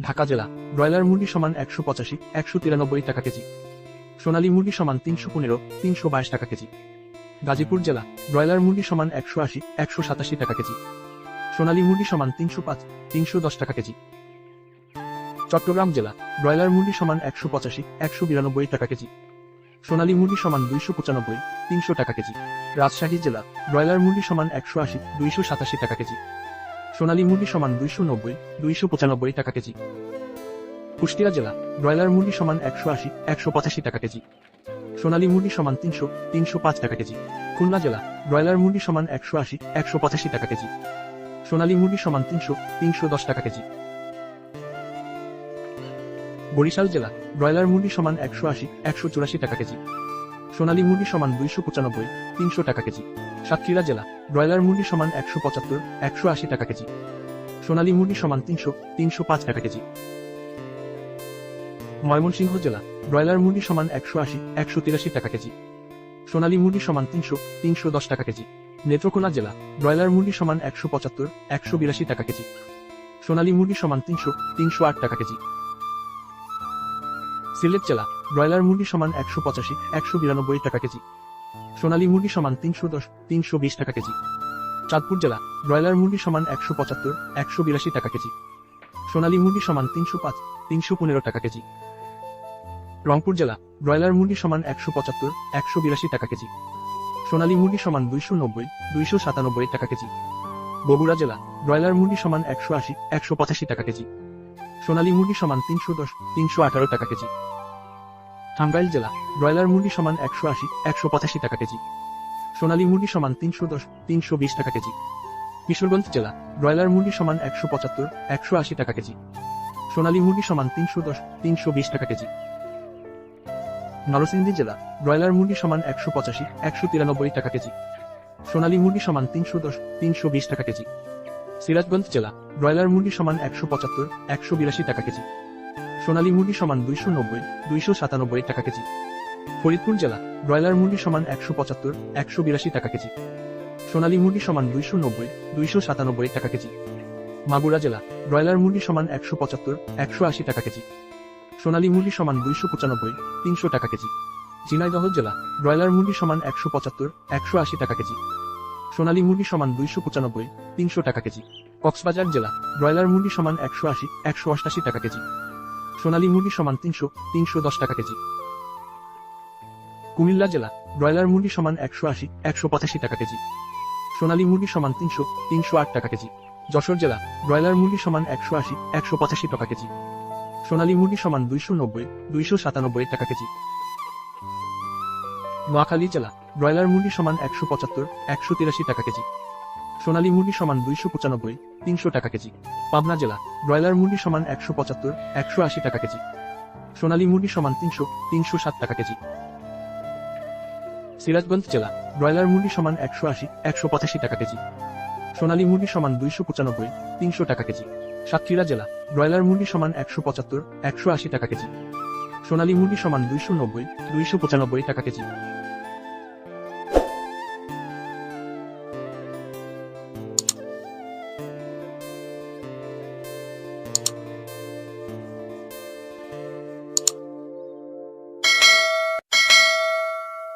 ঢাকা জেলা ব্রয়লার মুরগি সমান 185 193 টাকা কেজি। সোনালী মুরগি সমান 315 322 টাকা কেজি। গাজীপুর জেলা ব্রয়লার মুরগি সমান 180 187 টাকা কেজি। সোনালী মুরগি সমান 305 310 টাকা কেজি। চট্টগ্রাম জেলা ব্রয়লার মুরগি সমান 185 192 টাকা কেজি। সোনালী মুরগি সমান 295 300 টাকা কেজি। রাজশাহী জেলা ব্রয়লার মুরগি সমান 180 287 টাকা কেজি। সোনালী মুরগি সমান 290 295 টাকা কেজি। কুষ্টিয়া জেলা ব্রয়লার মুরগি সমান 180 185 টাকা কেজি। সোনালী মুরগি সমান 300 305 টাকা কেজি। খুলনা জেলা ব্রয়লার মুরগি সমান 180 185 টাকা কেজি। সোনালী মুরগি সমান 300 310 টাকা কেজি। বরিশাল জেলা ব্রয়লার মুরগি সমান 180 184 টাকা কেজি। সোনালী মুরগি সমান 295 300 টাকা কেজি। সাতক্ষীরা জেলা ব্রয়লার মুরগি সমান 175 180 টাকা কেজি। সোনালী মুরগি সমান 300 305 টাকা কেজি। ময়মনসিংহ জেলা ব্রয়লার মুরগি সমান 180 183 টাকা কেজি। সোনালী মুরগি সমান 300 310 টাকা কেজি। নেত্রকোনা জেলা ব্রয়লার মুরগি সমান 175 182 টাকা কেজি। সোনালী মুরগি সমান 300 308 টাকা কেজি। সিলেট জেলা ব্রয়লার মুরগি সমান 185 192 টাকা কেজি। সোনালী মুরগি সমান 310 320 টাকা কেজি। চাঁদপুর জেলা ব্রয়লার মুরগি সমান 175 182 টাকা কেজি। সোনালী মুরগি সমান 305 315 টাকা কেজি। রংপুর জেলা ব্রয়লার মুরগি সমান 175 182 টাকা কেজি। সোনালী মুরগি সমান 290 297 টাকা কেজি। বগুড়া জেলা ব্রয়লার মুরগি সমান 180 185 টাকা কেজি। সোনালী মুরগি সমান 310 318 টাকা কেজি। টাঙ্গাইল জেলা ব্রয়লার মুরগি সমান 180 185 টাকা কেজি। সোনালী মুরগি সমান 310 320 টাকা কেজি। কিশোরগঞ্জ জেলা ব্রয়লার মুরগি সমান 175 180 টাকা কেজি। সোনালী মুরগি সমান 310 320 টাকা কেজি। নরসিংদী জেলা ব্রয়লার মুরগি সমান 185 193 টাকা কেজি। সোনালী মুরগি সমান 310 320 টাকা কেজি। সিরাজগঞ্জ জেলা ব্রয়লার মুরগি সমান 175 182 টাকা কেজি। সোনালী মুরগি সমান 290 297 টাকা কেজি। ফরিদপুর জেলা ব্রয়লার মুরগি সমান 175 182 টাকা কেজি। সোনালী মুরগি সমান 290 297 টাকা কেজি। মাগুরা জেলা ব্রয়লার মুরগি সমান 175 180 টাকা কেজি। সোনালী মুরগি সমান 295 300 টাকা কেজি। ঝিনাইদহ জেলা ব্রয়লার মুরগি সমান 175 180 টাকা কেজি। সোনালী মুরগি সমান 295 300 টাকা কেজি। কক্সবাজার জেলা ব্রয়লার মুরগি সমান 180 188 টাকা কেজি। সোনালী মুরগি সমান 300 310 টাকা কেজি। কুমিল্লা জেলা ব্রয়লার মুরগি সমান 180 185 টাকা কেজি। সোনালী মুরগি সমান 300 308 টাকা কেজি। যশোর জেলা ব্রয়লার মুরগি সমান 180 185 টাকা কেজি। সোনালী মুরগি সমান 290 297 টাকা কেজি। নোয়াখালী জেলা ব্রয়লার মুরগি সমান 175 183 টাকা কেজি। সোনালী মুরগি সমান 295 300 টাকা কেজি। পাবনা জেলা ব্রয়লার মুরগি সমান 175 180 টাকা কেজি। সোনালী মুরগি সমান 300 307 টাকা কেজি। সিরাজগঞ্জ জেলা ব্রয়লার মুরগি সমান 180 185 টাকা কেজি। সোনালী মুরগি সমান 295 300 টাকা কেজি। সাতক্ষীরা জেলা ব্রয়লার মুরগি সমান 175 180 টাকা কেজি। সোনালী মুরগি সমান 290 295 টাকা কেজি।